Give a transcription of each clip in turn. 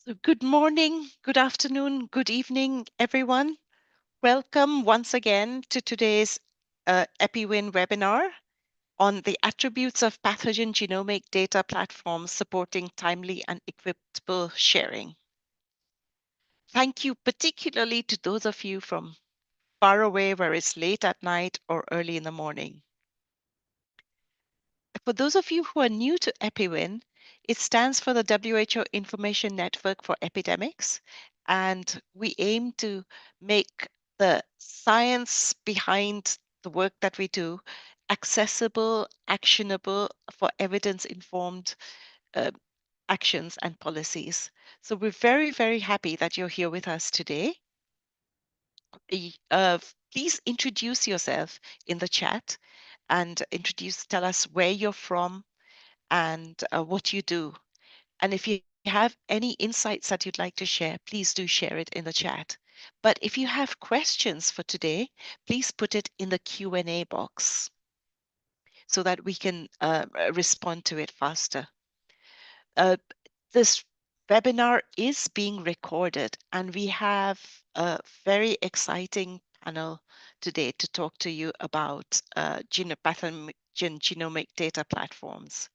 So good morning, good afternoon, good evening, everyone. Welcome once again to today's EPI-WIN webinar on the attributes of pathogen genomic data platforms supporting timely and equitable sharing. Thank you particularly to those of you from far away where it's late at night or early in the morning. For those of you who are new to EPI-WIN, it stands for the WHO Information Network for Epidemics, and we aim to make the science behind the work that we do accessible, actionable for evidence-informed actions and policies. So we're very, very happy that you're here with us today. Please introduce yourself in the chat and tell us where you're from and what you do. And if you have any insights that you'd like to share, please do share it in the chat. But if you have questions for today, please put it in the Q&A box so that we can respond to it faster. This webinar is being recorded, and we have a very exciting panel today to talk to you about pathogen genomic data platforms.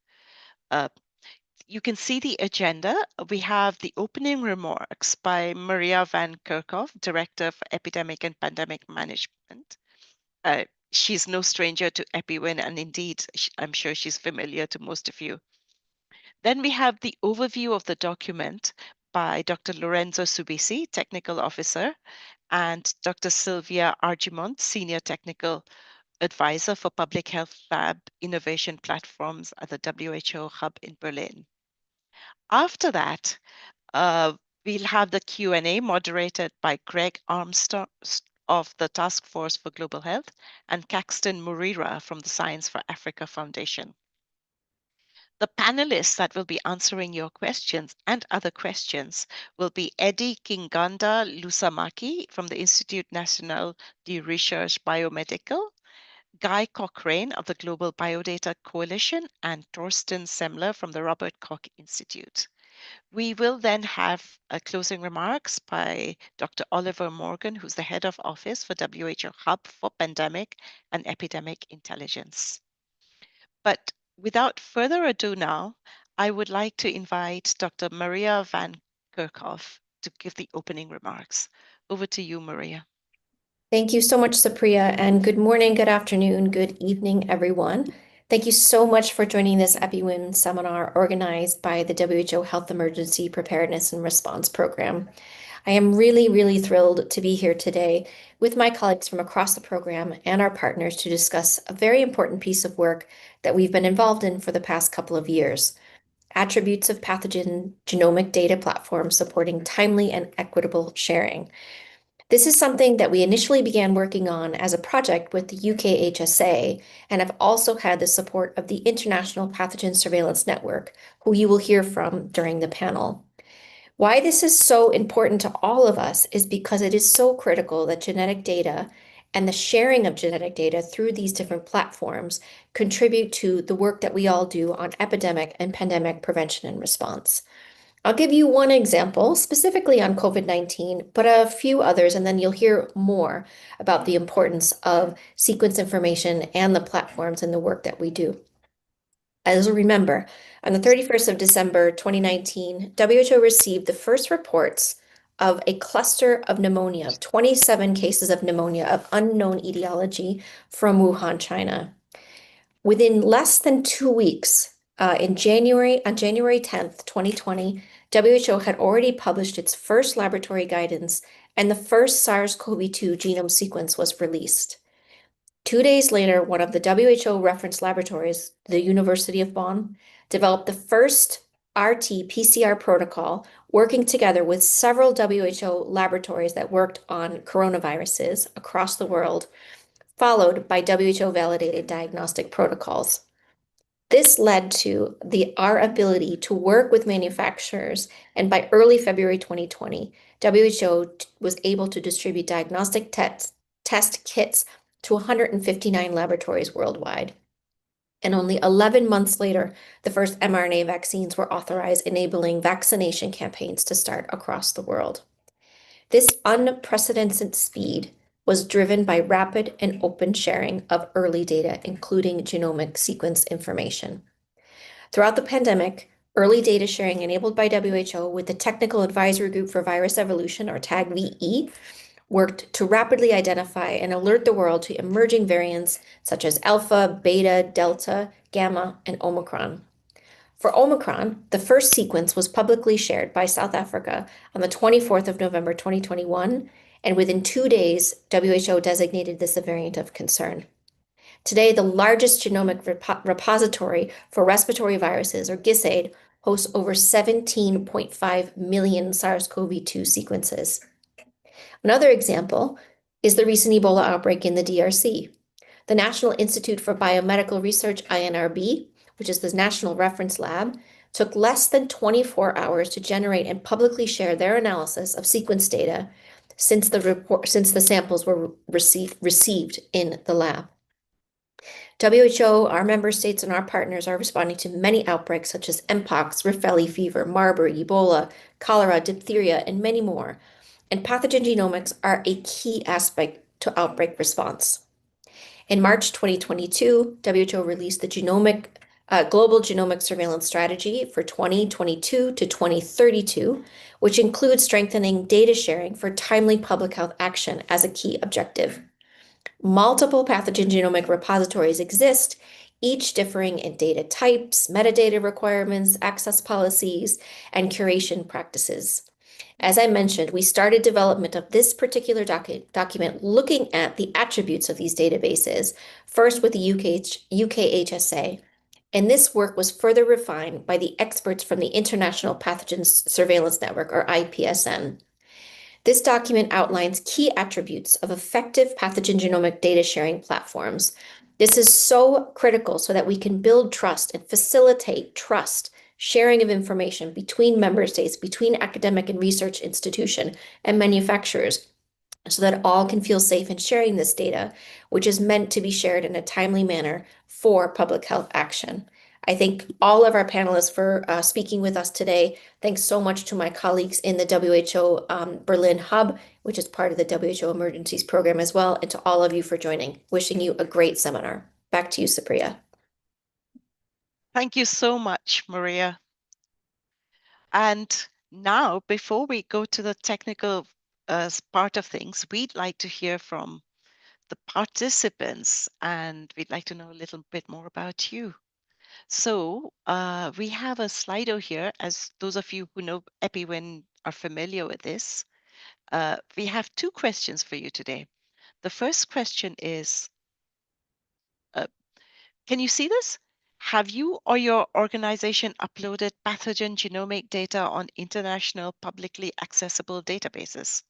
You can see the agenda. We have the opening remarks by Maria van Kerkhoff, Director for Epidemic and Pandemic Management. She's no stranger to EPI-WIN, and indeed, I'm sure she's familiar to most of you. Then we have the overview of the document by Dr. Lorenzo Subisi, Technical Officer, and Dr. Sylvia Argimont, Senior Technical Advisor for Public Health Lab Innovation Platforms at the WHO Hub in Berlin. After that, we'll have the Q&A moderated by Greg Armstrong of the Task Force for Global Health and Caxton Murira from the Science for Africa Foundation. The panelists that will be answering your questions and other questions will be Eddie Kinganda Lusamaki from the Institut National de Recherche Biomedical, Guy Cochrane of the Global Biodata Coalition, and Torsten Semmler from the Robert Koch Institute. We will then have closing remarks by Dr. Oliver Morgan, who's the head of office for WHO Hub for Pandemic and Epidemic Intelligence. But without further ado now, I would like to invite Dr. Maria van Kerkhoff to give the opening remarks. Over to you, Maria. Thank you so much, Supriya, and good morning, good afternoon, good evening, everyone. Thank you so much for joining this EPI-WIN seminar organized by the WHO Health Emergency Preparedness and Response Program. I am really, really thrilled to be here today with my colleagues from across the program and our partners to discuss a very important piece of work that we've been involved in for the past couple of years: attributes of pathogen genomic data platforms supporting timely and equitable sharing. This is something that we initially began working on as a project with the UKHSA and have also had the support of the International Pathogen Surveillance Network, who you will hear from during the panel. Why this is so important to all of us is because it is so critical that genetic data and the sharing of genetic data through these different platforms contribute to the work that we all do on epidemic and pandemic prevention and response. I'll give you one example specifically on COVID-19, but a few others, and then you'll hear more about the importance of sequence information and the platforms and the work that we do. As you'll remember, on the 31st of December 2019, WHO received the first reports of a cluster of pneumonia, of 27 cases of pneumonia of unknown etiology from Wuhan, China. Within less than 2 weeks, on January 10th, 2020, WHO had already published its first laboratory guidance, and the first SARS-CoV-2 genome sequence was released. 2 days later, one of the WHO reference laboratories, the University of Bonn, developed the first RT-PCR protocol, working together with several WHO laboratories that worked on coronaviruses across the world, followed by WHO-validated diagnostic protocols. This led to our ability to work with manufacturers, and by early February 2020, WHO was able to distribute diagnostic test kits to 159 laboratories worldwide. And only 11 months later, the first mRNA vaccines were authorized, enabling vaccination campaigns to start across the world. This unprecedented speed was driven by rapid and open sharing of early data, including genomic sequence information. Throughout the pandemic, early data sharing enabled by WHO with the Technical Advisory Group for Virus Evolution, or TAGVE, worked to rapidly identify and alert the world to emerging variants such as Alpha, Beta, Delta, Gamma, and Omicron. For Omicron, the first sequence was publicly shared by South Africa on the 24th of November 2021, and within 2 days, WHO designated this a variant of concern. Today, the largest genomic repository for respiratory viruses, or GISAID, hosts over 17.5 million SARS-CoV-2 sequences. Another example is the recent Ebola outbreak in the DRC. The National Institute for Biomedical Research, INRB, which is the National Reference Lab, took less than 24 hours to generate and publicly share their analysis of sequence data since the samples were received in the lab. WHO, our member states, and our partners are responding to many outbreaks such as Mpox, Rift Valley fever, Marburg, Ebola, cholera, diphtheria, and many more. And pathogen genomics are a key aspect to outbreak response. In March 2022, WHO released the Global Genomic Surveillance Strategy for 2022 to 2032, which includes strengthening data sharing for timely public health action as a key objective. Multiple pathogen genomic repositories exist, each differing in data types, metadata requirements, access policies, and curation practices. As I mentioned, we started development of this particular document looking at the attributes of these databases, first with the UKHSA, and this work was further refined by the experts from the International Pathogen Surveillance Network, or IPSN. This document outlines key attributes of effective pathogen genomic data sharing platforms. This is so critical so that we can build trust and facilitate trust sharing of information between member states, between academic and research institution and manufacturers, so that all can feel safe in sharing this data, which is meant to be shared in a timely manner for public health action. I thank all of our panelists for speaking with us today. Thanks so much to my colleagues in the WHO Berlin Hub, which is part of the WHO Emergencies Program as well, and to all of you for joining. Wishing you a great seminar. Back to you, Supriya. Thank you so much, Maria. And now, before we go to the technical part of things, we'd like to hear from the participants, and we'd like to know a little bit more about you. So we have a Slido here, as those of you who know EPI-WIN are familiar with this. We have two questions for you today. The first question is, can you see this? Have you or your organization uploaded pathogen genomic data on international publicly accessible databases?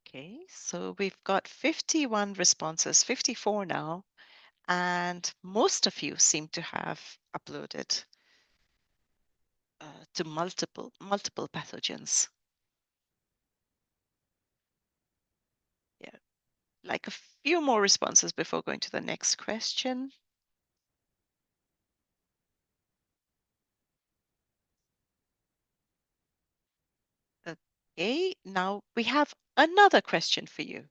Okay, so we've got 51 responses, 54 now, and most of you seem to have uploaded to multiple pathogens. Yeah, like a few more responses before going to the next question. Okay, now we have another question for you.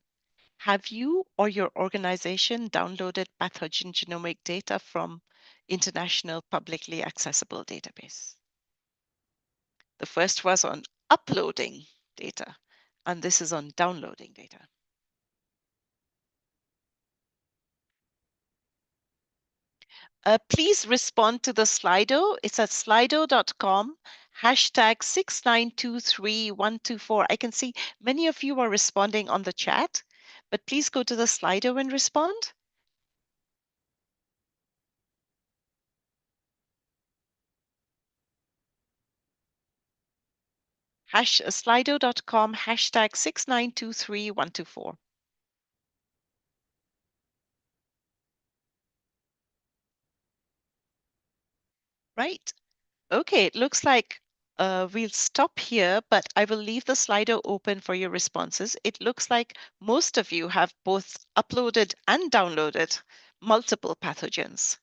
Have you or your organization downloaded pathogen genomic data from international publicly accessible database? The first was on uploading data, and this is on downloading data. Please respond to the Slido. It's at slido.com, hashtag 6923124. I can see many of you are responding on the chat, but please go to the Slido and respond. Slido.com, hashtag 6923124. Right. Okay, it looks like we'll stop here, but I will leave the Slido open for your responses. It looks like most of you have both uploaded and downloaded multiple pathogens.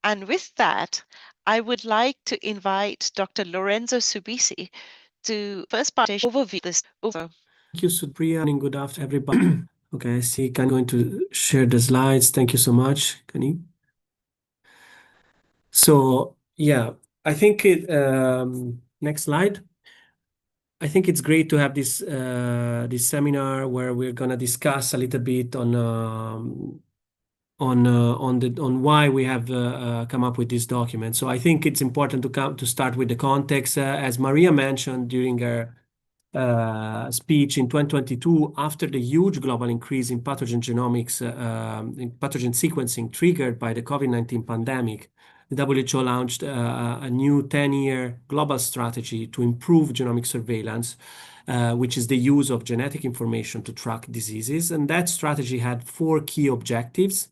And with that, I would like to invite Dr. Lorenzo Subisi to first participate overview this over. Thank you, Supriya, and good afternoon, everybody. Okay, I see. I'm going to share the slides. Thank you so much. Can you? So, yeah, I think next slide. I think it's great to have this seminar where we're gonna discuss a little bit on why we have come up with this document. So I think it's important to start with the context, as Maria mentioned during her speech in 2022, after the huge global increase in pathogen genomics, in pathogen sequencing triggered by the COVID-19 pandemic. The WHO launched a new 10-year global strategy to improve genomic surveillance, which is the use of genetic information to track diseases. And that strategy had four key objectives.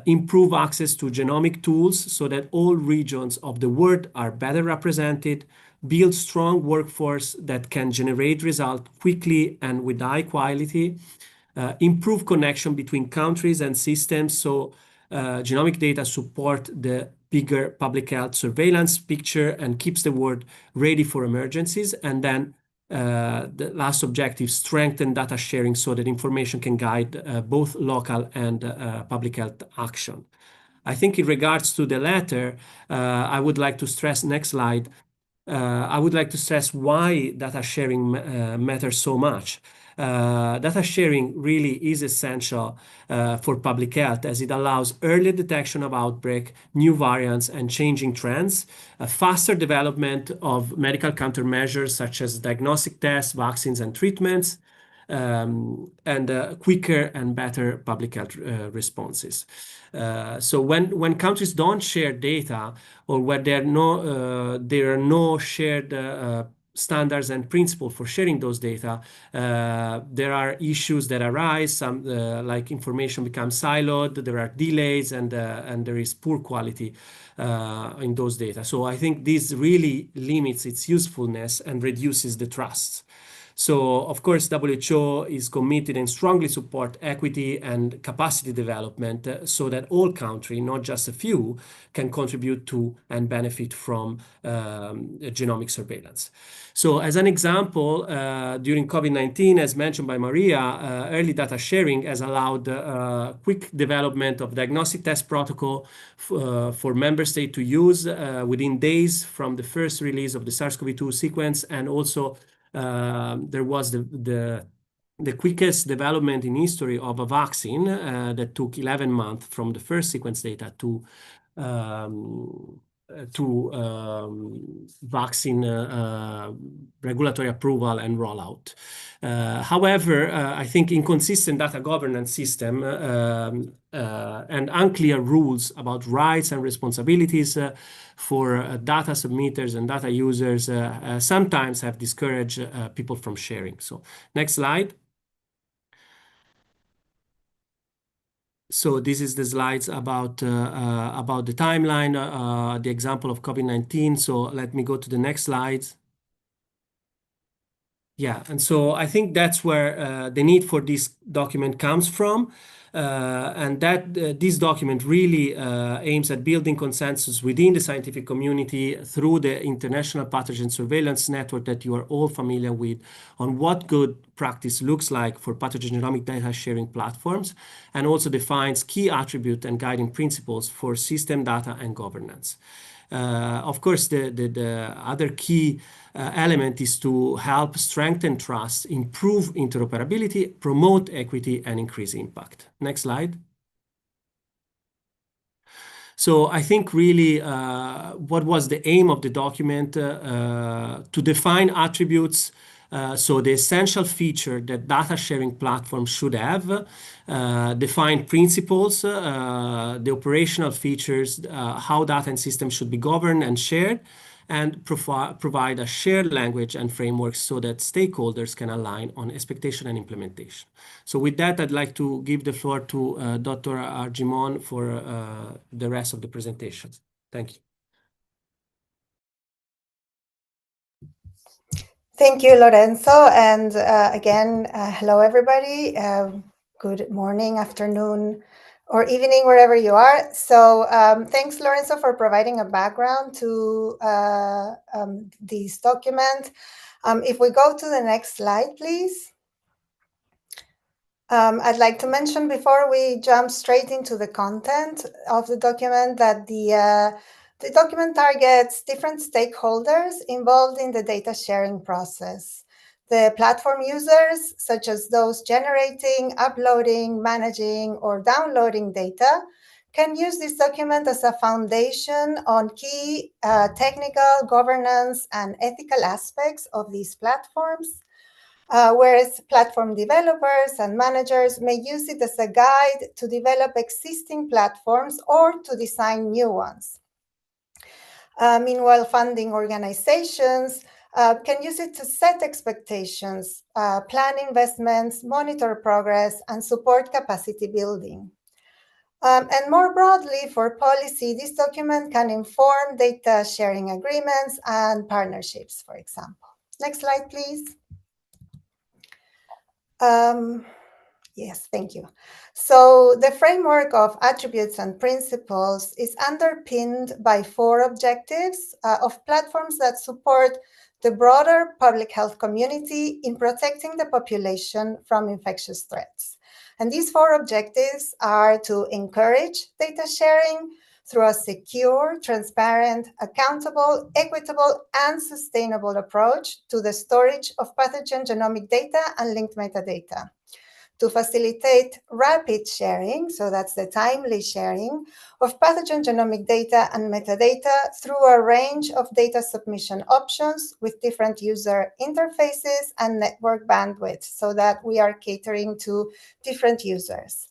Improve access to genomic tools so that all regions of the world are better represented, build strong workforce that can generate results quickly and with high quality, improve connection between countries and systems so genomic data support the bigger public health surveillance picture and keeps the world ready for emergencies. And then the last objective, strengthen data sharing so that information can guide both local and public health action. I think in regards to the latter, I would like to stress, next slide, I would like to stress why data sharing matters so much. Data sharing really is essential for public health as it allows early detection of outbreak, new variants, and changing trends, a faster development of medical countermeasures such as diagnostic tests, vaccines, and treatments, and quicker and better public health responses. So when countries don't share data or where there are no shared standards and principles for sharing those data, there are issues that arise. Some like information becomes siloed, there are delays, and there is poor quality in those data. So I think this really limits its usefulness and reduces the trust. So, of course, WHO is committed and strongly support equity and capacity development so that all countries, not just a few, can contribute to and benefit from genomic surveillance. So, as an example, during COVID-19, as mentioned by Maria, early data sharing has allowed quick development of diagnostic test protocol for member states to use within days from the first release of the SARS-CoV-2 sequence, and also there was the quickest development in history of a vaccine that took 11 months from the first sequence data to vaccine regulatory approval and rollout. However, I think inconsistent data governance system and unclear rules about rights and responsibilities for data submitters and data users sometimes have discouraged people from sharing. So next slide. So this is the slides about the timeline, the example of COVID-19. So let me go to the next slides. Yeah, and so I think that's where the need for this document comes from. And that this document really aims at building consensus within the scientific community through the International Pathogen Surveillance Network that you are all familiar with on what good practice looks like for pathogen genomic data sharing platforms, and also defines key attributes and guiding principles for system data and governance. Of course, the other key element is to help strengthen trust, improve interoperability, promote equity, and increase impact. Next slide. So I think really what was the aim of the document to define attributes. So the essential feature that data sharing platforms should have, define principles, the operational features, how data and systems should be governed and shared, and provide a shared language and framework so that stakeholders can align on expectation and implementation. So with that, I'd like to give the floor to Dr. Argimon for the rest of the presentation. Thank you. Thank you, Lorenzo. And again, hello, everybody. Good morning, afternoon, or evening, wherever you are. So thanks, Lorenzo, for providing a background to this document. If we go to the next slide, please. I'd like to mention before we jump straight into the content of the document that the document targets different stakeholders involved in the data sharing process. The platform users, such as those generating, uploading, managing, or downloading data, can use this document as a foundation on key technical, governance, and ethical aspects of these platforms. Whereas platform developers and managers may use it as a guide to develop existing platforms or to design new ones. Meanwhile, funding organizations can use it to set expectations, plan investments, monitor progress, and support capacity building. And more broadly, for policy, this document can inform data sharing agreements and partnerships, for example. Next slide, please. Yes, thank you. So the framework of attributes and principles is underpinned by 4 objectives of platforms that support the broader public health community in protecting the population from infectious threats. And these 4 objectives are to encourage data sharing through a secure, transparent, accountable, equitable, and sustainable approach to the storage of pathogen genomic data and linked metadata. To facilitate rapid sharing, so that's the timely sharing, of pathogen genomic data and metadata through a range of data submission options with different user interfaces and network bandwidth, so that we are catering to different users.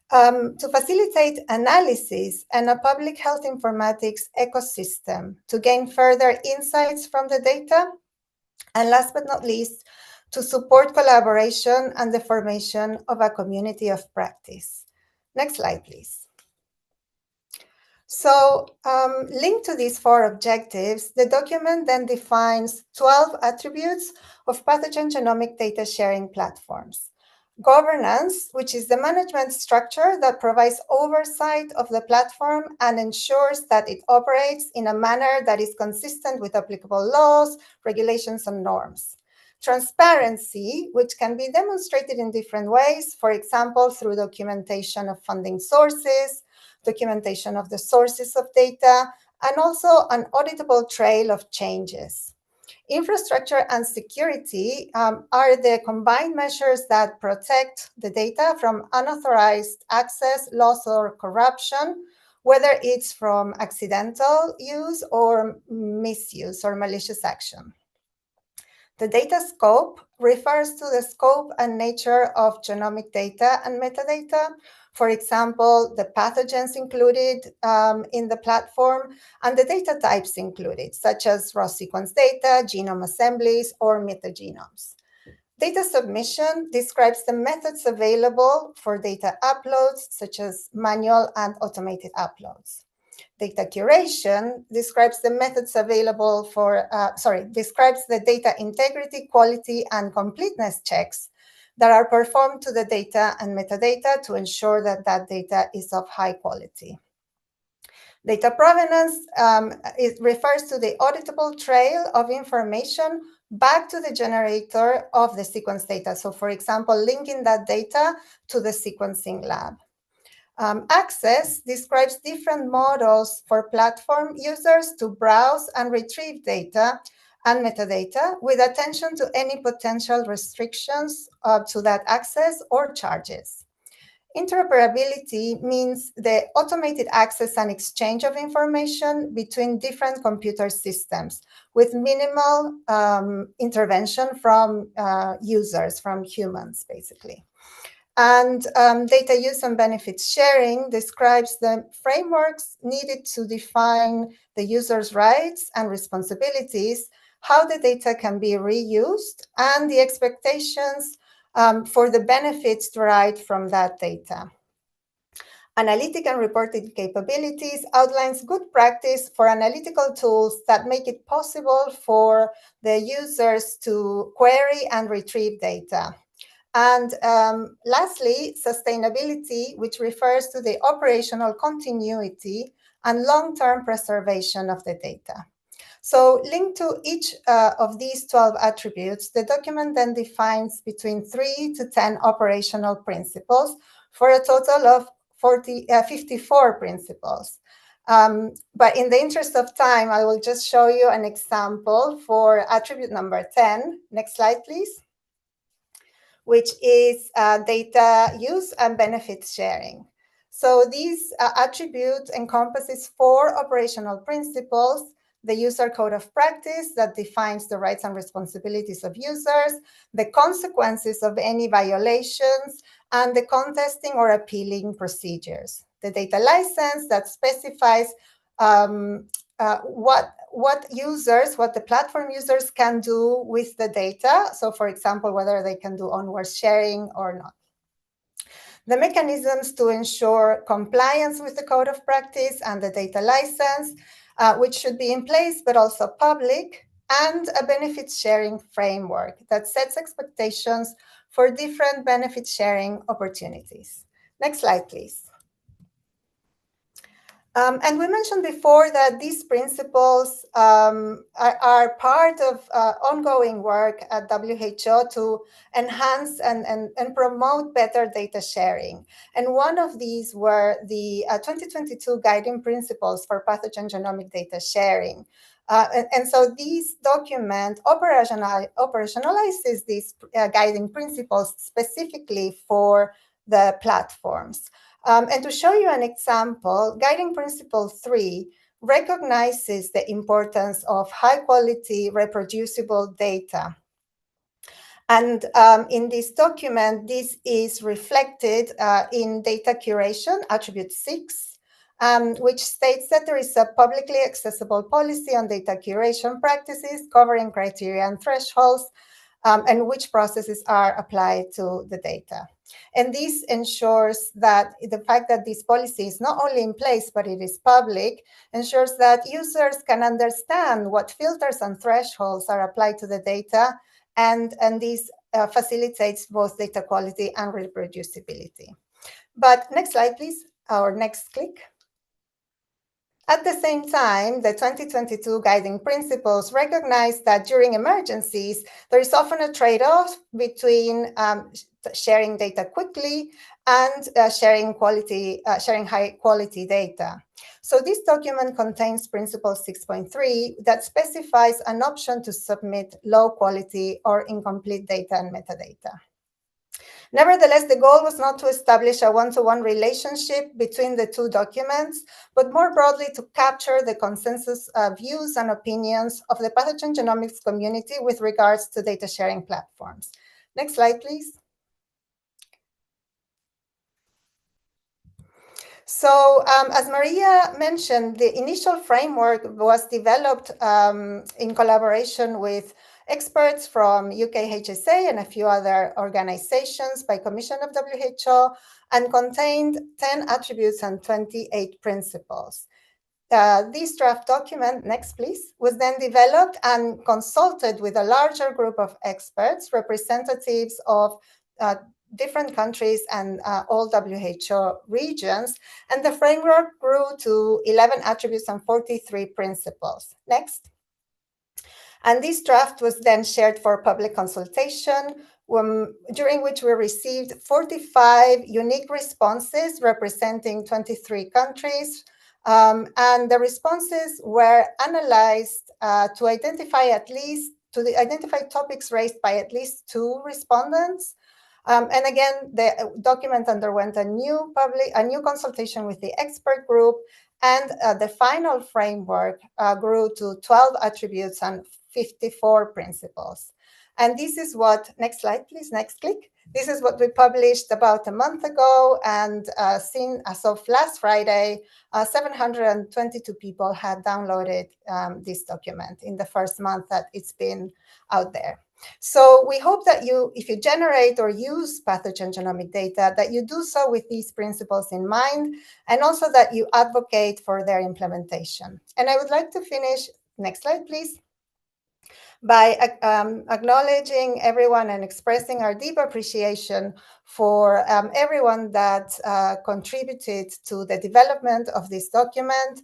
To facilitate analysis and a public health informatics ecosystem to gain further insights from the data. And last but not least, to support collaboration and the formation of a community of practice. Next slide, please. So linked to these 4 objectives, the document then defines 12 attributes of pathogen genomic data sharing platforms. Governance, which is the management structure that provides oversight of the platform and ensures that it operates in a manner that is consistent with applicable laws, regulations, and norms. Transparency, which can be demonstrated in different ways, for example, through documentation of funding sources, documentation of the sources of data, and also an auditable trail of changes. Infrastructure and security are the combined measures that protect the data from unauthorized access, loss, or corruption, whether it's from accidental use or misuse or malicious action. The data scope refers to the scope and nature of genomic data and metadata. For example, the pathogens included in the platform and the data types included, such as raw sequence data, genome assemblies, or metagenomes. Data submission describes the methods available for data uploads, such as manual and automated uploads. Data curation describes the methods available for, describes the data integrity, quality, and completeness checks that are performed to the data and metadata to ensure that that data is of high quality. Data provenance it refers to the auditable trail of information back to the generator of the sequence data. So, for example, linking that data to the sequencing lab. Access describes different models for platform users to browse and retrieve data and metadata with attention to any potential restrictions to that access or charges. Interoperability means the automated access and exchange of information between different computer systems with minimal intervention from users, from humans, basically. And data use and benefits sharing describes the frameworks needed to define the user's rights and responsibilities, how the data can be reused, and the expectations for the benefits derived from that data. Analytic and reporting capabilities outlines good practice for analytical tools that make it possible for the users to query and retrieve data. And lastly, sustainability, which refers to the operational continuity and long-term preservation of the data. So linked to each of these 12 attributes, the document then defines between 3 to 10 operational principles for a total of 54 principles. But in the interest of time, I will just show you an example for attribute number 10. Next slide, please, which is data use and benefits sharing. So these attribute encompasses 4 operational principles: the user code of practice that defines the rights and responsibilities of users, the consequences of any violations, and the contesting or appealing procedures. The data license that specifies what the platform users can do with the data. So for example, whether they can do onward sharing or not. The mechanisms to ensure compliance with the code of practice and the data license, which should be in place, but also public, and a benefits sharing framework that sets expectations for different benefit sharing opportunities. Next slide, please. And we mentioned before that these principles are part of ongoing work at WHO to enhance and promote better data sharing. And one of these were the 2022 Guiding Principles for Pathogen Genomic Data Sharing. And so these document operationalizes these guiding principles specifically for the platforms. And to show you an example, Guiding Principle 3 recognizes the importance of high-quality, reproducible data. And in this document, this is reflected in data curation, attribute 6, which states that there is a publicly accessible policy on data curation practices covering criteria and thresholds, and which processes are applied to the data. And this ensures that the fact that this policy is not only in place, but it is public, ensures that users can understand what filters and thresholds are applied to the data, and this facilitates both data quality and reproducibility. But next slide, please, or next click. At the same time, the 2022 Guiding Principles recognize that during emergencies, there is often a trade-off between sharing data quickly and sharing high-quality data. So this document contains Principle 6.3 that specifies an option to submit low-quality or incomplete data and metadata. Nevertheless, the goal was not to establish a one-to-one relationship between the two documents, but more broadly to capture the consensus views and opinions of the pathogen genomics community with regards to data sharing platforms. Next slide, please. So as Maria mentioned, the initial framework was developed in collaboration with experts from UK HSA and a few other organizations by commission of WHO, and contained 10 attributes and 28 principles. This draft document, next please, was then developed and consulted with a larger group of experts, representatives of different countries and all WHO regions, and the framework grew to 11 attributes and 43 principles. Next. And this draft was then shared for public consultation, during which we received 45 unique responses representing 23 countries. And the responses were analyzed to identify topics raised by at least 2 respondents. And again, the document underwent a new consultation with the expert group, and the final framework grew to 12 attributes and 54 principles. And this is what, next slide, please, next click. This is what we published about a month ago, and seen as of last Friday, 722 people had downloaded this document in the first month that it's been out there. So we hope that you, if you generate or use pathogen genomic data, that you do so with these principles in mind, and also that you advocate for their implementation. And I would like to finish, next slide, please, by acknowledging everyone and expressing our deep appreciation for everyone that contributed to the development of this document,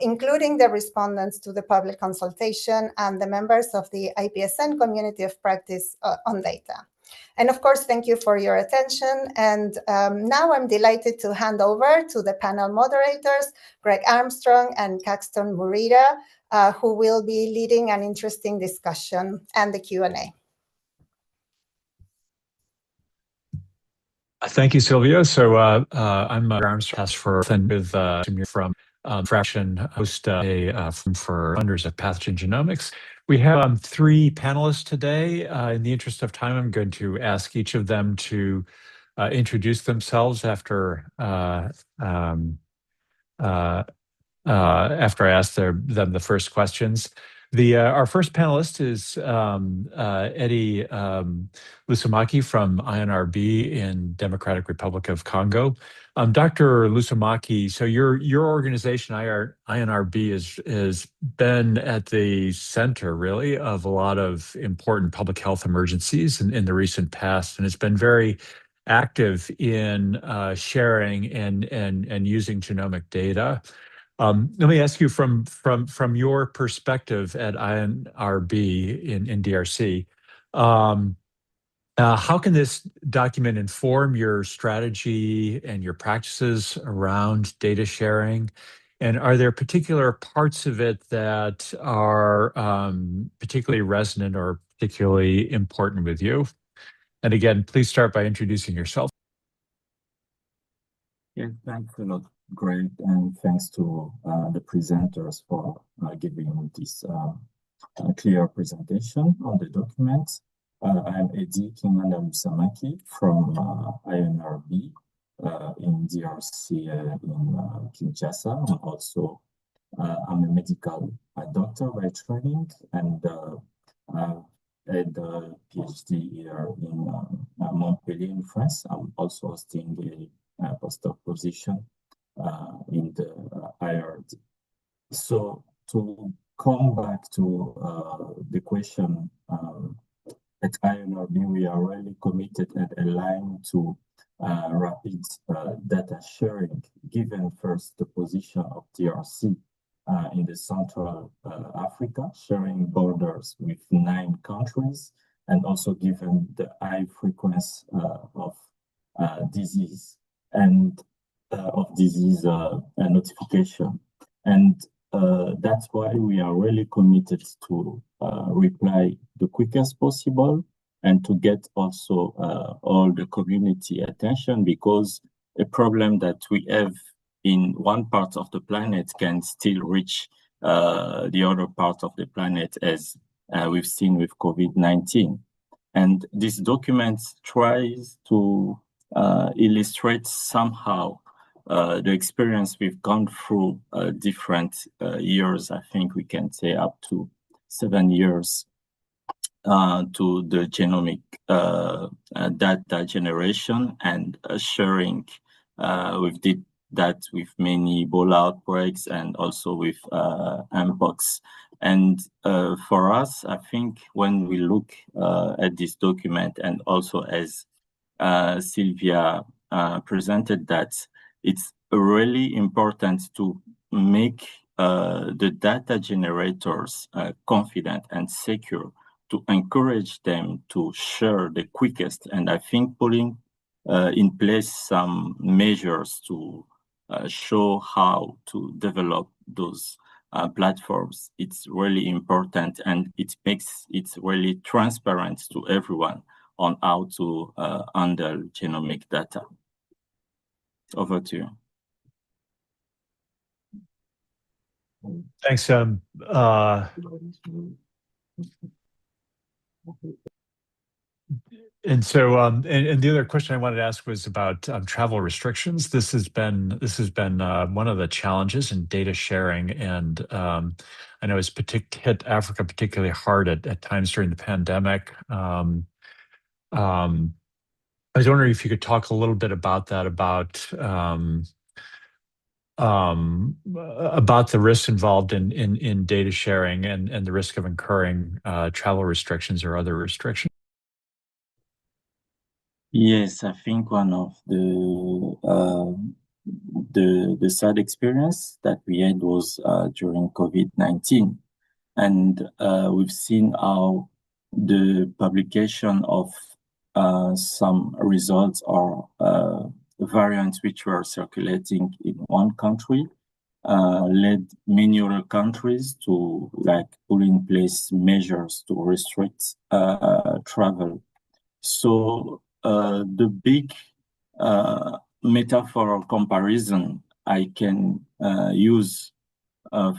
including the respondents to the public consultation and the members of the IPSN community of practice on data. And of course, thank you for your attention. And now I'm delighted to hand over to the panel moderators, Greg Armstrong and Caxton Murita, who will be leading an interesting discussion and the Q&A. Thank you, Silvia. So I'm Armstrong, tasked for with from Fraction, host for funders of pathogen genomics. We have 3 panelists today. In the interest of time, I'm going to ask each of them to introduce themselves after I ask them the first questions. Our first panelist is Eddie Lusomaki from INRB in Democratic Republic of Congo. Dr. Lusomaki, so your organization, INRB, has been at the center, really, of a lot of important public health emergencies in the recent past, and it's been very active in sharing and using genomic data. Let me ask you from your perspective at INRB in DRC, how can this document inform your strategy and your practices around data sharing? And are there particular parts of it that are particularly resonant or particularly important with you? And again, please start by introducing yourself. Yeah, thanks a lot, Greg, and thanks to the presenters for giving this clear presentation on the document. I'm Eddie Lusomaki from INRB in DRC in Kinshasa. I'm a medical doctor by training, and I've had a PhD here in Montpellier in France. I'm also hosting a postdoc position in the IRD. So to come back to the question, at INRB, we are really committed and aligned to rapid data sharing, given first the position of DRC in the Central Africa, sharing borders with 9 countries, and also given the high frequency of disease and notification. And that's why we are really committed to reply the quickest possible and to get also all the community attention, because a problem that we have in one part of the planet can still reach the other part of the planet, as we've seen with COVID-19. And this document tries to illustrate somehow the experience we've gone through different years. I think we can say up to 7 years to the genomic data generation and sharing. We did that with many Ebola outbreaks and also with Mpox. And for us, I think when we look at this document, and also as Sylvia presented, that it's really important to make the data generators confident and secure, to encourage them to share the quickest. And I think putting in place some measures to show how to develop those platforms, it's really important, and it makes it really transparent to everyone on how to handle genomic data. Over to you. Thanks. And so, and the other question I wanted to ask was about travel restrictions. This has been one of the challenges in data sharing, and I know it's hit Africa particularly hard at times during the pandemic. I was wondering if you could talk a little bit about that, about the risks involved in data sharing and the risk of incurring travel restrictions or other restrictions. Yes, I think one of the sad experience that we had was during COVID-19, and we've seen how the publication of some results or variants which were circulating in one country led many other countries to like put in place measures to restrict travel. So the big metaphor or comparison I can use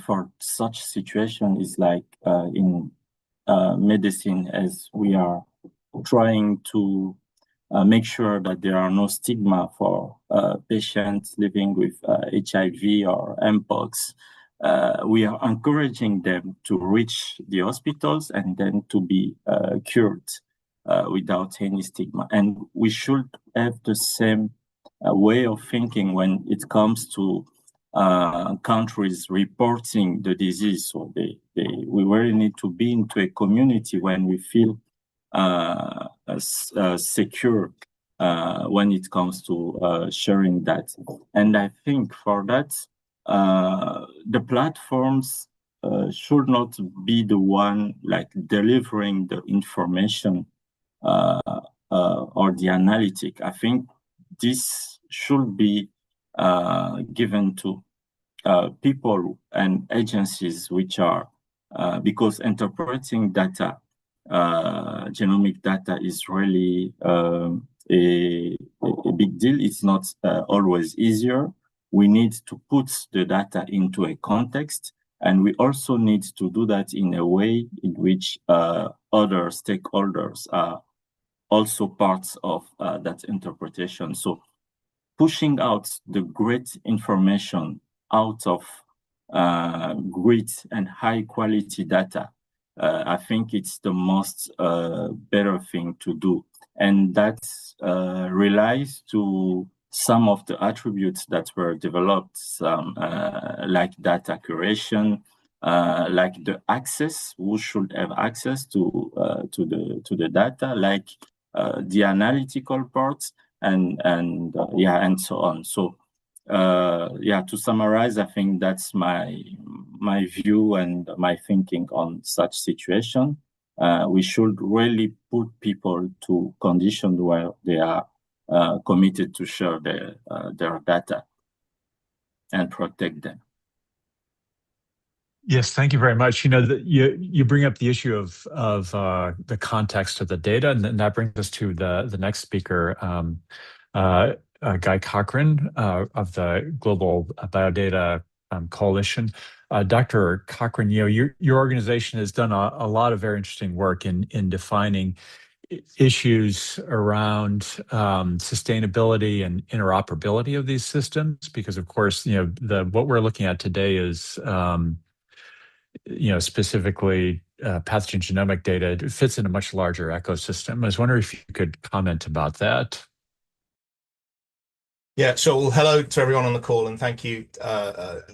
for such situation is like in medicine, as we are trying to make sure that there are no stigma for patients living with HIV or Mpox. We are encouraging them to reach the hospitals and then to be cured without any stigma. And we should have the same way of thinking when it comes to countries reporting the disease. So we really need to be into a community when we feel secure when it comes to sharing that. And I think for that, the platforms should not be the one like delivering the information or the analytic. I think this should be given to people and agencies which are, because interpreting data, genomic data is really a big deal. It's not always easier. We need to put the data into a context, and we also need to do that in a way in which other stakeholders are also parts of that interpretation. So pushing out the great information out of great and high quality data, I think it's the most better thing to do. And that relies to some of the attributes that were developed, like data curation, like the access, who should have access to the data, like the analytical parts, and yeah, and so on. So yeah, to summarize, I think that's my view and my thinking on such situation. We should really put people to conditions where they are committed to share their data and protect them. Yes, thank you very much. You know, you bring up the issue of the context of the data, and then that brings us to the next speaker, Guy Cochran of the Global Biodata Coalition. Dr. Cochran, you know, your organization has done a lot of very interesting work in defining issues around sustainability and interoperability of these systems, because of course, you know, what we're looking at today is you know, specifically pathogen genomic data. It fits in a much larger ecosystem. I was wondering if you could comment about that. Yeah, sure. Well, hello to everyone on the call, and thank you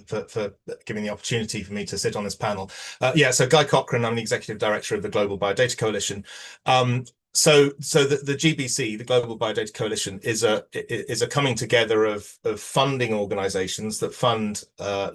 for giving the opportunity for me to sit on this panel. Yeah, so Guy Cochran, I'm the Executive Director of the Global Biodata Coalition. So the GBC, the Global Biodata Coalition, is a coming together of funding organizations that fund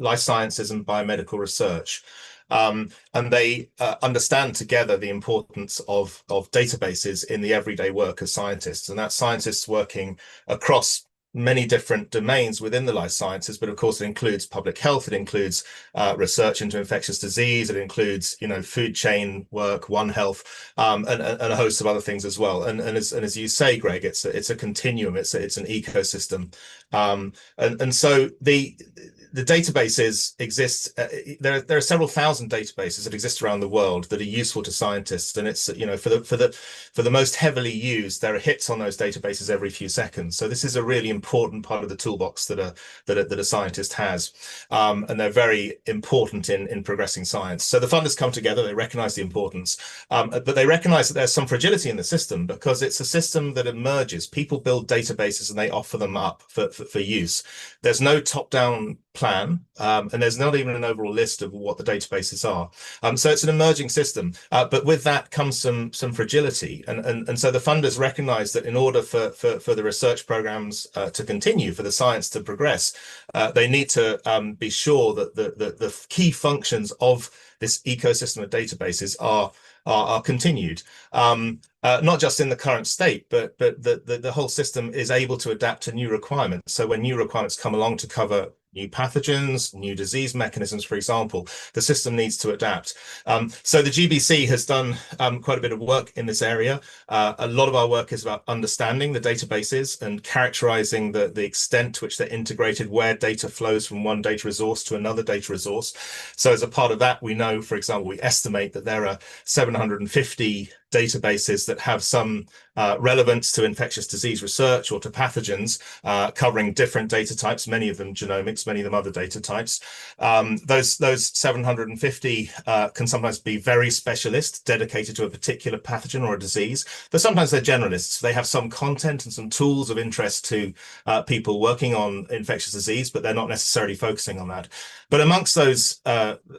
life sciences and biomedical research. And they understand together the importance of databases in the everyday work of scientists, and that's scientists working across many different domains within the life sciences, but of course it includes public health, it includes research into infectious disease, it includes, you know, food chain work, One Health, and a host of other things as well. And as you say, Greg, it's a continuum, it's an ecosystem, and so the databases exist. There are several thousand databases that exist around the world that are useful to scientists, and it's for the most heavily used, there are hits on those databases every few seconds. So this is a really important part of the toolbox that a scientist has, and they're very important in progressing science. So the funders come together, they recognise the importance, but they recognise that there's some fragility in the system because it's a system that emerges. People build databases and they offer them up for use. There's no top-down plan, and there's not even an overall list of what the databases are. So it's an emerging system, but with that comes some fragility, and so the funders recognise that in order for the research programs to continue, for the science to progress, they need to be sure that the key functions of this ecosystem of databases are continued. Not just in the current state, but the whole system is able to adapt to new requirements. So when new requirements come along to cover new pathogens, new disease mechanisms, for example, the system needs to adapt. So the GBC has done quite a bit of work in this area. A lot of our work is about understanding the databases and characterizing the extent to which they're integrated, where data flows from one data resource to another data resource. So as a part of that, we know, for example, we estimate that there are 750 databases that have some relevance to infectious disease research or to pathogens, covering different data types, many of them genomics, many of them other data types. Those 750 can sometimes be very specialist, dedicated to a particular pathogen or a disease, but sometimes they're generalists. They have some content and some tools of interest to people working on infectious disease, but they're not necessarily focusing on that. But amongst those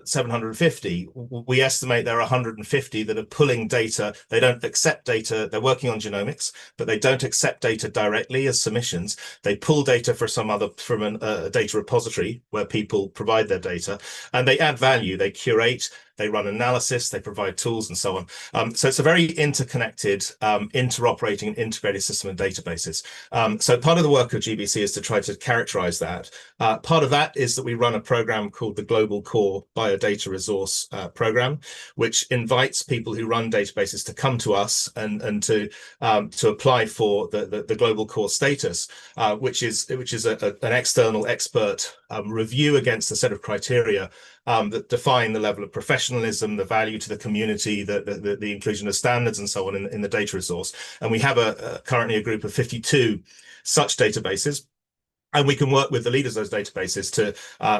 750, we estimate there are 150 that are pulling data. They don't accept data. They're working on genomics, but they don't accept data directly as submissions. They pull data from a data repository where people provide their data, and they add value. They curate, they run analysis, they provide tools, and so on. So it's a very interconnected, interoperating and integrated system of databases. So part of the work of GBC is to try to characterize that. Part of that is that we run a program called the Global Core Biodata Resource Program, which invites people who run databases to come to us and to apply for the Global Core status, which is an external expert review against a set of criteria that define the level of professionalism, the value to the community, the inclusion of standards, and so on in the data resource. And we have currently a group of 52 such databases. And we can work with the leaders of those databases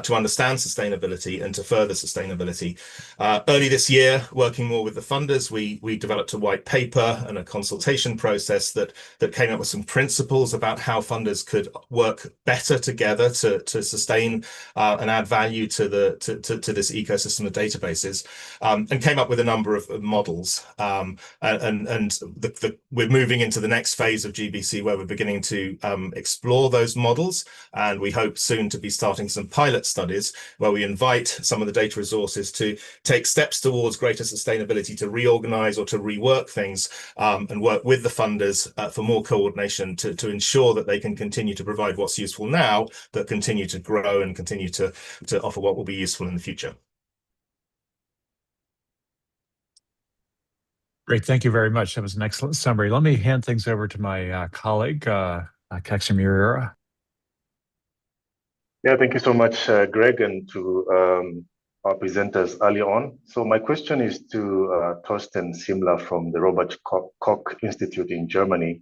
to understand sustainability and to further sustainability. Early this year, working more with the funders, we developed a white paper and a consultation process that came up with some principles about how funders could work better together to sustain and add value to this ecosystem of databases, and came up with a number of models. We're moving into the next phase of GBC, where we're beginning to explore those models. And we hope soon to be starting some pilot studies where we invite some of the data resources to take steps towards greater sustainability, to reorganize or to rework things, and work with the funders for more coordination to ensure that they can continue to provide what's useful now, but continue to grow and continue to offer what will be useful in the future. Great, thank you very much. That was an excellent summary. Let me hand things over to my colleague, Kaximir. Yeah, thank you so much, Greg, and to our presenters early on. So my question is to Thorsten Simler from the Robert Koch Institute in Germany.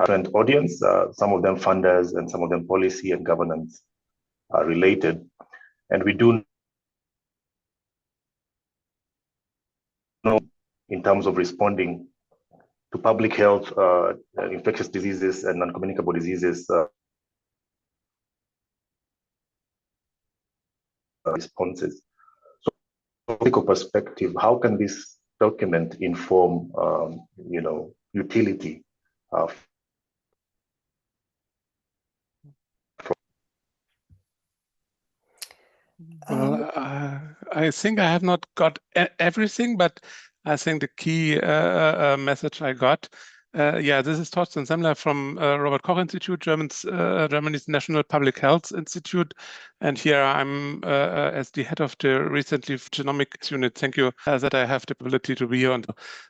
And audience, some of them funders and some of them policy and governance related. And we do know in terms of responding to public health, infectious diseases and non-communicable diseases responses. So from a political perspective, how can this document inform, utility? Well, I think I have not got everything, but I think the key message I got Yeah, this is Thorsten Semmler from Robert Koch Institute, Germany's National Public Health Institute. And here I'm as the head of the recently genomics unit. Thank you that I have the ability to be here.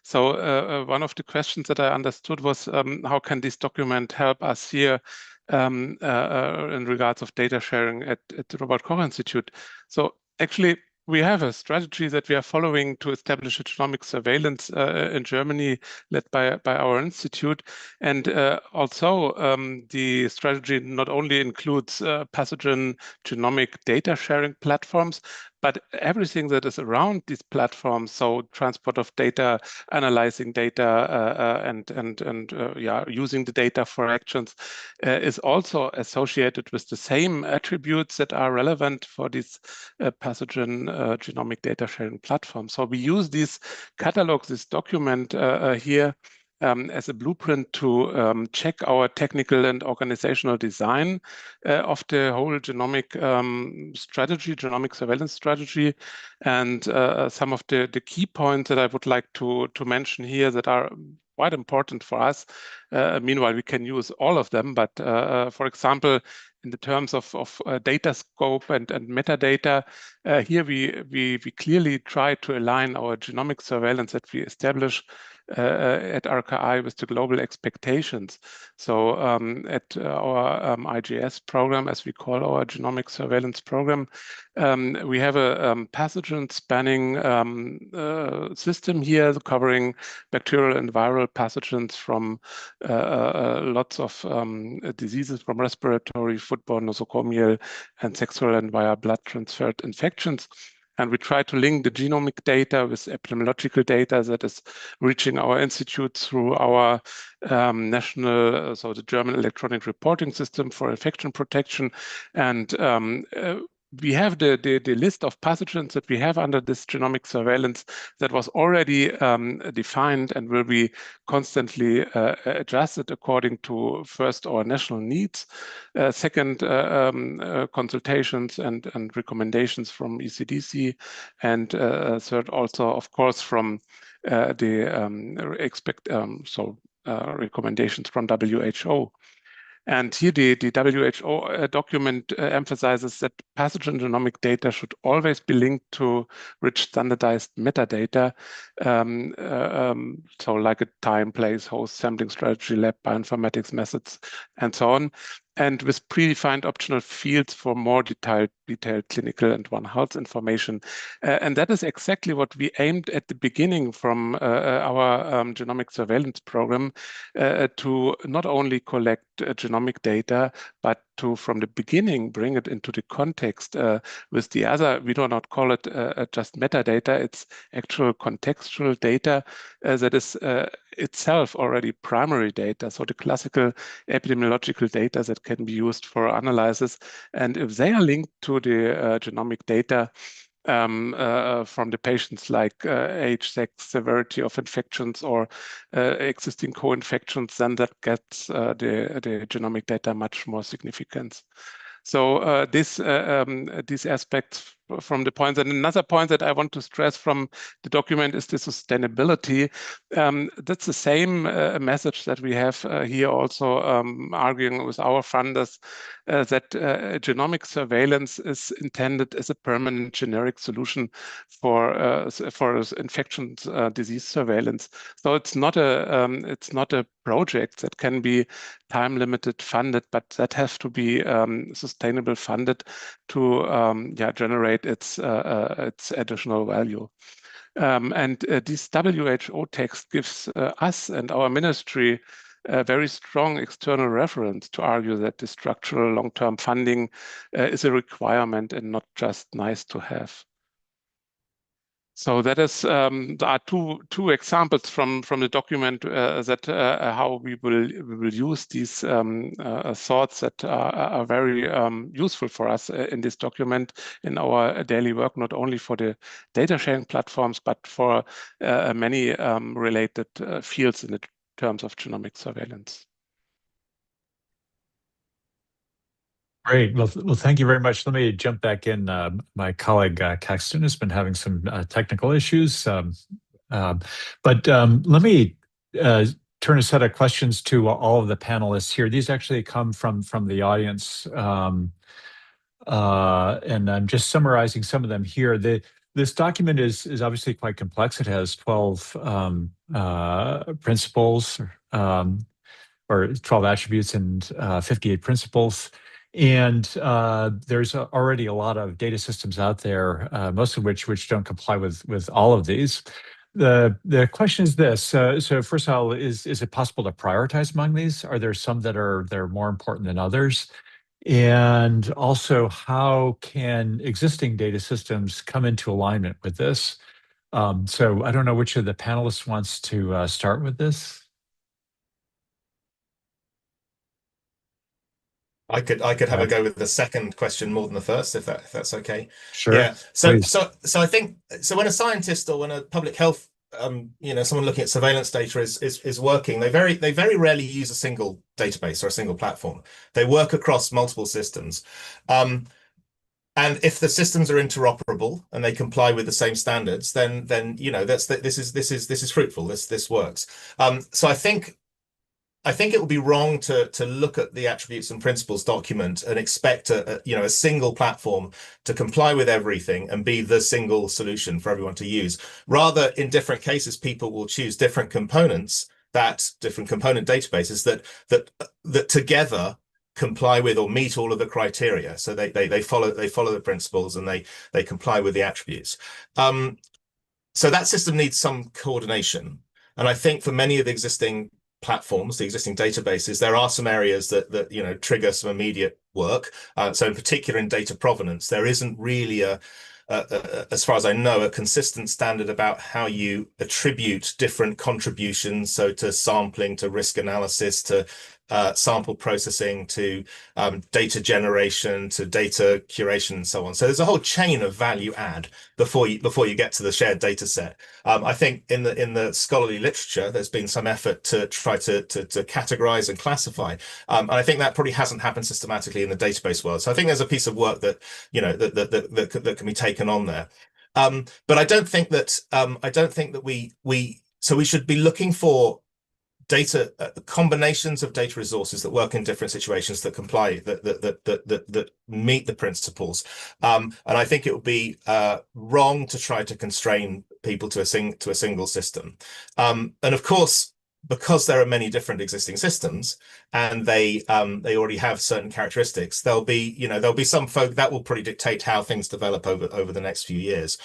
So one of the questions that I understood was how can this document help us here in regards of data sharing at the Robert Koch Institute? So actually, we have a strategy that we are following to establish a genomic surveillance in Germany, led by our institute. And also, the strategy not only includes pathogen genomic data sharing platforms, but everything that is around these platforms, so transport of data, analyzing data, and using the data for actions, is also associated with the same attributes that are relevant for these pathogen genomic data sharing platforms. So we use these catalogs, this document here, as a blueprint to check our technical and organizational design of the whole genomic strategy, genomic surveillance strategy. And some of the key points that I would like to mention here that are quite important for us. Meanwhile, we can use all of them, but for example, in the terms of data scope and metadata, here we clearly try to align our genomic surveillance that we establish at RKI with the global expectations. So at our IGS program, as we call our genomic surveillance program, we have a pathogen spanning system here covering bacterial and viral pathogens from lots of diseases, from respiratory, foodborne, nosocomial, and sexual and via blood transferred infections. And we try to link the genomic data with epidemiological data that is reaching our institute through our national, so the German electronic reporting system for infection protection. And we have the list of pathogens that we have under this genomic surveillance that was already defined and will be constantly adjusted according to first our national needs, second consultations and recommendations from ECDC, and third also, of course, from the recommendations from WHO. And here the WHO document emphasizes that pathogen genomic data should always be linked to rich standardized metadata, so like a time, place, host, sampling strategy, lab, bioinformatics methods, and so on, and with predefined optional fields for more detailed clinical and One Health information. And that is exactly what we aimed at the beginning from our genomic surveillance program, to not only collect genomic data, but to, from the beginning, bring it into the context with the other, we do not call it just metadata, it's actual contextual data that is itself already primary data, so the classical epidemiological data that can be used for analysis. And if they are linked to the genomic data from the patients, like age, sex, severity of infections, or existing co-infections, then that gets the genomic data much more significance. So these aspects from the points. And another point that I want to stress from the document is the sustainability. That's the same message that we have here also arguing with our funders, that genomic surveillance is intended as a permanent generic solution for infections disease surveillance. So it's not a project that can be time limited funded, but that has to be sustainable funded to generate its additional value. And this WHO text gives us and our ministry a very strong external reference to argue that the structural long-term funding is a requirement and not just nice to have. So that is there are two examples from the document that how we will use these thoughts that are very useful for us in this document in our daily work, not only for the data sharing platforms, but for many related fields in the terms of genomic surveillance. Great. Well, thank you very much. Let me jump back in. My colleague Caxton has been having some technical issues, but let me turn a set of questions to all of the panelists here. These actually come from the audience, and I'm just summarizing some of them here. This document is obviously quite complex. It has 12 principles, or 12 attributes and 58 principles. And there's already a lot of data systems out there, most of which don't comply with all of these. The question is this. So first of all, is it possible to prioritize among these? Are there some that are more important than others? And also, how can existing data systems come into alignment with this? So I don't know which of the panelists wants to start with this. I could have a go with the second question more than the first, if that's okay. Sure. Yeah. So Please. I think when a scientist or when a public health someone looking at surveillance data is working, they very rarely use a single database or a single platform. They work across multiple systems. And if the systems are interoperable and they comply with the same standards, then this is fruitful. This works. So I think it would be wrong to look at the attributes and principles document and expect a single platform to comply with everything and be the single solution for everyone to use. Rather, in different cases, people will choose different components, different component databases that together comply with or meet all of the criteria. So they follow the principles and they comply with the attributes. So that system needs some coordination. And I think for many of the existing platforms, the existing databases, there are some areas that trigger some immediate work. So in particular in data provenance, there isn't really as far as I know, a consistent standard about how you attribute different contributions. So to sampling, to risk analysis, to sample processing, to data generation, to data curation, and so on. So there's a whole chain of value add before you get to the shared data set. I think in the scholarly literature, there's been some effort to try to categorize and classify, and I think that probably hasn't happened systematically in the database world. So I think there's a piece of work that that can be taken on there. But I don't think that we should be looking for data combinations of data resources that work in different situations that comply that meet the principles, and I think it would be wrong to try to constrain people to a single system, and of course, because there are many different existing systems and they already have certain characteristics, there'll be some folk that will probably dictate how things develop over the next few years.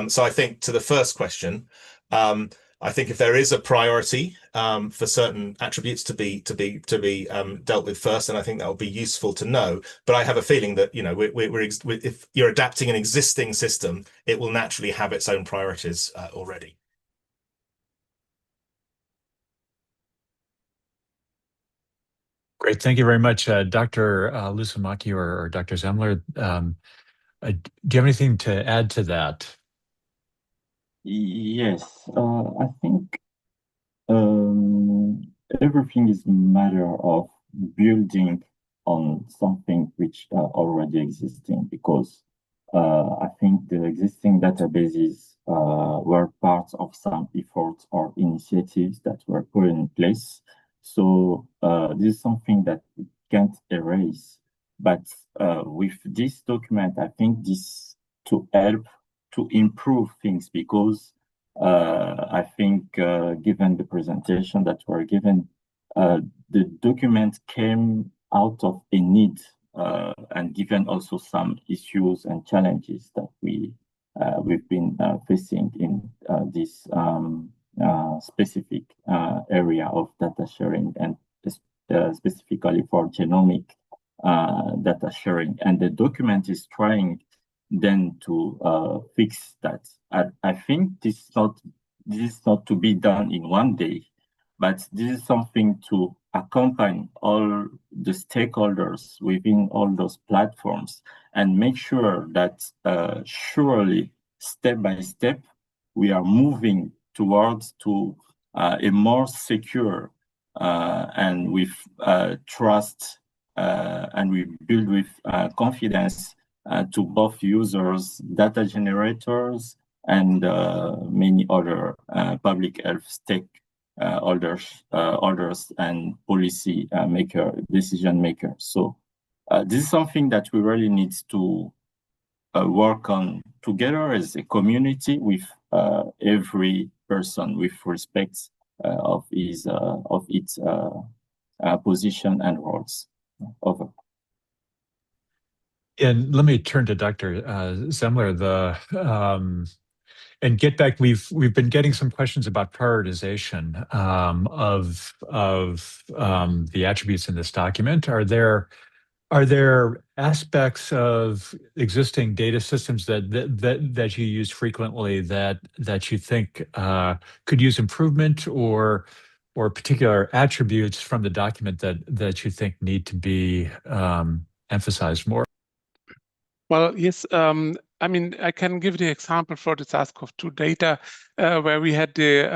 So I think to the first question, I think if there is a priority for certain attributes to be dealt with first, then I think that will be useful to know. But I have a feeling that if you're adapting an existing system, it will naturally have its own priorities already. Great, thank you very much, Dr. Lusumaki or Dr. Zemmler. Do you have anything to add to that? Yes, I think everything is a matter of building on something which are already existing, because I think the existing databases were part of some efforts or initiatives that were put in place. So this is something that we can't erase. But with this document, I think this to help to improve things, because I think given the presentation that were given, the document came out of a need, and given also some issues and challenges that we've been facing in this specific area of data sharing, and specifically for genomic data sharing. And the document is trying then to fix that. I think this is not to be done in one day, but this is something to accompany all the stakeholders within all those platforms and make sure that surely step by step we are moving towards to a more secure and with trust, and we build with confidence to both users, data generators, and many other public health orders and policy decision makers. So this is something that we really need to work on together as a community with every person with respect of its position and roles. Over. And let me turn to Dr. Zemmler. And get back. We've been getting some questions about prioritization of the attributes in this document. Are there aspects of existing data systems that you use frequently that you think could use improvement, or particular attributes from the document that you think need to be emphasized more? Well, yes. I mean, I can give the example for the SARS-CoV-2 data, where we had the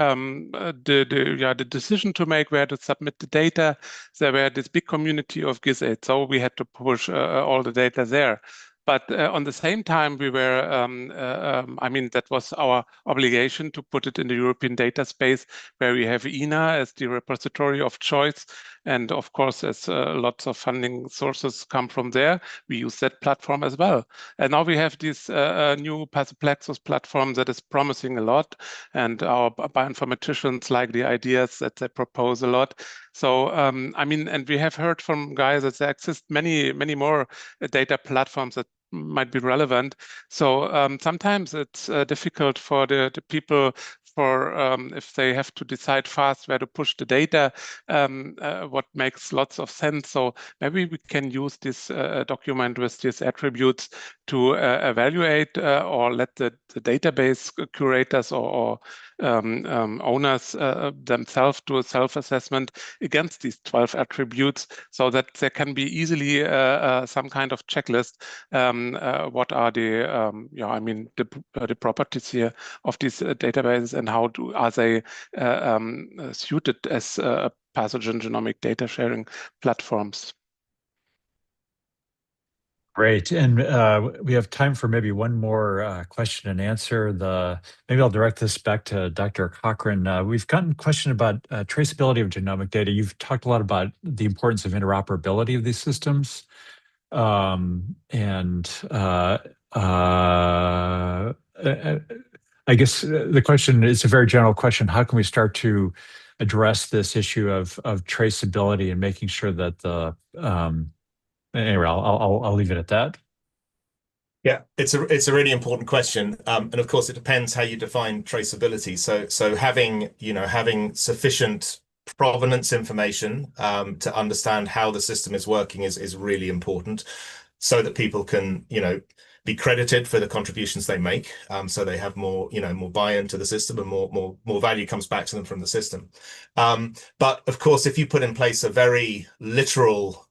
decision to make where to submit the data. There were this big community of GIS8, so we had to push all the data there. But on the same time, we were, I mean, that was our obligation to put it in the European data space, where we have ENA as the repository of choice. And of course, as lots of funding sources come from there, we use that platform as well. And now we have this new Pathoplexus platform that is promising a lot. And our bioinformaticians like the ideas that they propose a lot. So, I mean, and we have heard from guys that there exist many more data platforms that might be relevant. So sometimes it's difficult for the people if they have to decide fast where to push the data, what makes lots of sense. So maybe we can use this document with these attributes to evaluate or let the database curators or owners themselves do a self-assessment against these 12 attributes, so that there can be easily some kind of checklist. What are the properties here of these databases, and how are they suited as pathogen genomic data sharing platforms? Great. And we have time for maybe one more question and answer. Maybe I'll direct this back to Dr. Cochran. We've gotten a question about traceability of genomic data. You've talked a lot about the importance of interoperability of these systems. I guess the question is a very general question. How can we start to address this issue of traceability and making sure that anyway, I'll leave it at that. Yeah, it's a really important question, and of course it depends how you define traceability. So having sufficient provenance information to understand how the system is working is really important, so that people can be credited for the contributions they make, so they have more buy-in to the system, and more value comes back to them from the system. But of course, if you put in place a very literal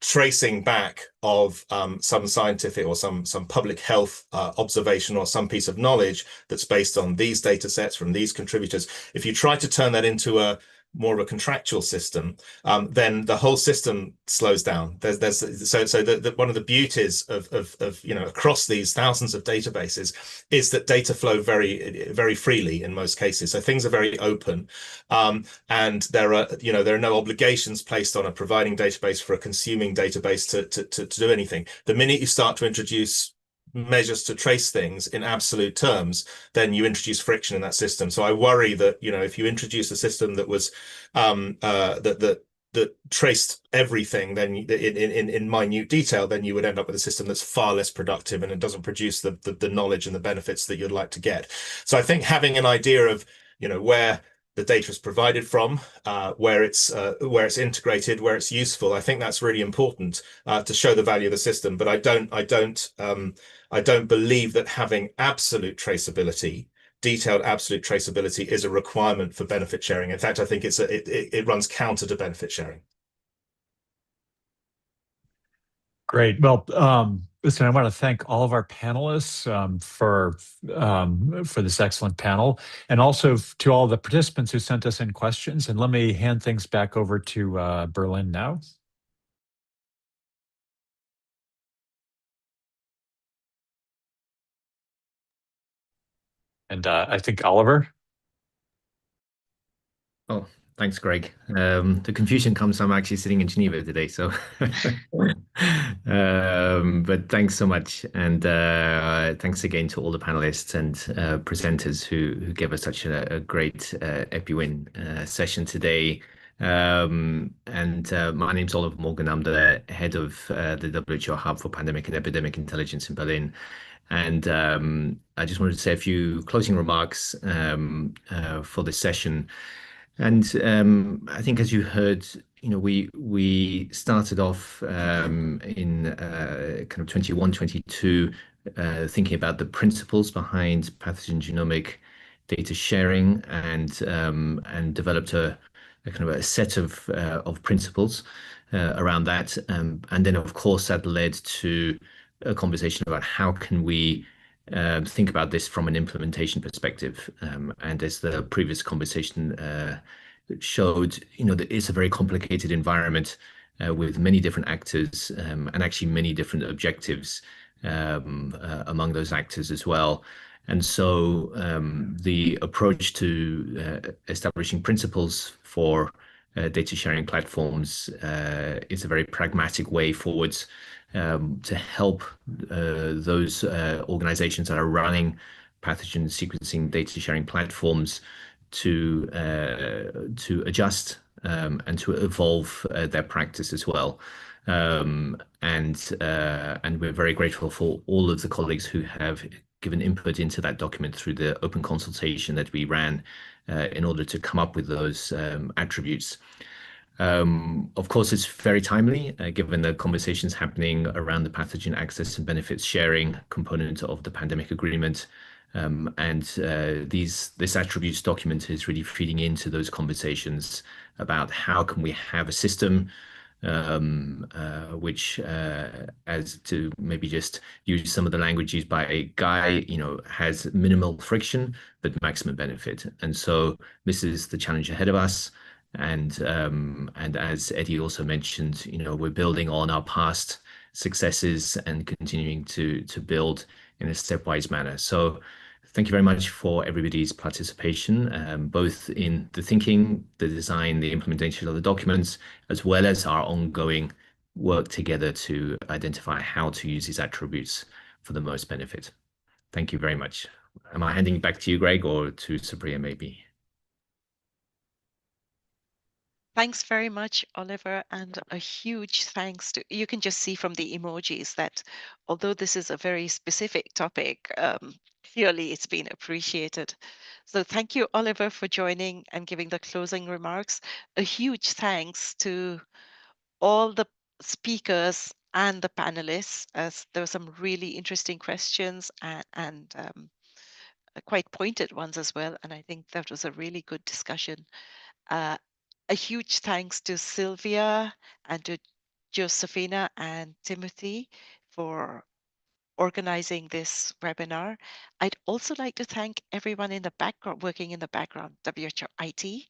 tracing back of some scientific or some public health observation or some piece of knowledge that's based on these data sets from these contributors, if you try to turn that into more of a contractual system, then the whole system slows down. One of the beauties of across these thousands of databases is that data flow very freely in most cases. So things are very open, and there are no obligations placed on a providing database for a consuming database to do anything. The minute you start to introduce measures to trace things in absolute terms, then you introduce friction in that system. So I worry that if you introduce a system that was that traced everything then in minute detail, then you would end up with a system that's far less productive, and it doesn't produce the knowledge and the benefits that you'd like to get. So I think having an idea of where the data is provided from, where it's integrated, where it's useful, I think that's really important to show the value of the system. But I don't believe that having detailed absolute traceability is a requirement for benefit sharing. In fact, I think it runs counter to benefit sharing. Great. Well, listen, I want to thank all of our panelists for this excellent panel, and also to all the participants who sent us in questions. And let me hand things back over to Berlin now. And I think Oliver. Oh, thanks, Greg. The confusion comes, I'm actually sitting in Geneva today, so but thanks so much, and thanks again to all the panelists and presenters who gave us such a great EPI-WIN session today. My name's Oliver Morgan. I'm the head of the WHO Hub for Pandemic and Epidemic Intelligence in Berlin. And I just wanted to say a few closing remarks for this session. And I think, as you heard, we started off in kind of 21, 22, thinking about the principles behind pathogen genomic data sharing, and developed a kind of a set of principles around that. And then, of course, that led to a conversation about how can we think about this from an implementation perspective. And as the previous conversation showed, that it's a very complicated environment with many different actors and actually many different objectives among those actors as well. And so the approach to establishing principles for data sharing platforms is a very pragmatic way forwards to help those organizations that are running pathogen sequencing data sharing platforms to adjust and to evolve their practice as well. And we're very grateful for all of the colleagues who have given input into that document through the open consultation that we ran in order to come up with those attributes. Of course, it's very timely, given the conversations happening around the pathogen access and benefits sharing component of the pandemic agreement. This attributes document is really feeding into those conversations about how can we have a system which, as to maybe just use some of the language used by Guy, has minimal friction but maximum benefit. And so this is the challenge ahead of us. And as Eddie also mentioned, we're building on our past successes and continuing to build in a stepwise manner. So thank you very much for everybody's participation, both in the thinking, the design, the implementation of the documents, as well as our ongoing work together to identify how to use these attributes for the most benefit. Thank you very much. Am I handing it back to you, Greg, or to Supriya maybe? Thanks very much, Oliver, and a huge thanks to, you can just see from the emojis that although this is a very specific topic, clearly it's been appreciated. So thank you, Oliver, for joining and giving the closing remarks. A huge thanks to all the speakers and the panelists, as there were some really interesting questions and quite pointed ones as well. And I think that was a really good discussion. A huge thanks to Sylvia and to Josephina and Timothy for organizing this webinar. I'd also like to thank everyone in the background, working in the background, WHO IT,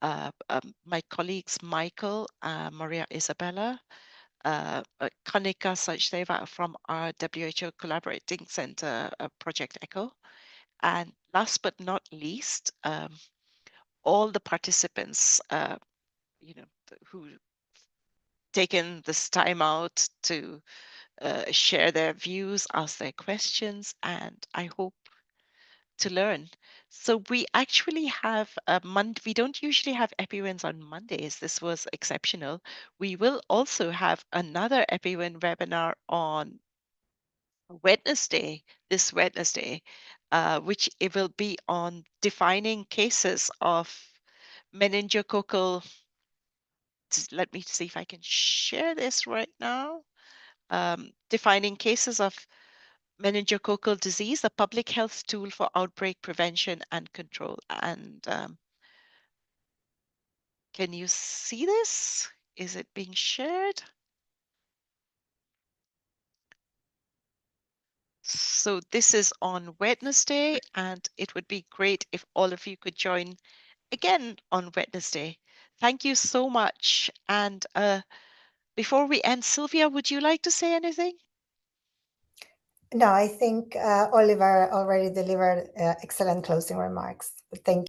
my colleagues, Michael, Maria Isabella, Kanika Sachdeva from our WHO Collaborating Center, Project ECHO. And last but not least, all the participants, who taken this time out to share their views, ask their questions, and I hope to learn. So we actually have we don't usually have EPI-WINs on Mondays. This was exceptional. We will also have another EPI-WIN webinar on Wednesday, this Wednesday, which it will be on defining cases of meningococcal. Let me see if I can share this right now. Defining cases of meningococcal disease, a public health tool for outbreak prevention and control. And can you see this? Is it being shared? So this is on Wednesday, and it would be great if all of you could join again on Wednesday. Thank you so much. And before we end, Sylvia, would you like to say anything? No, I think Oliver already delivered excellent closing remarks. Thank you.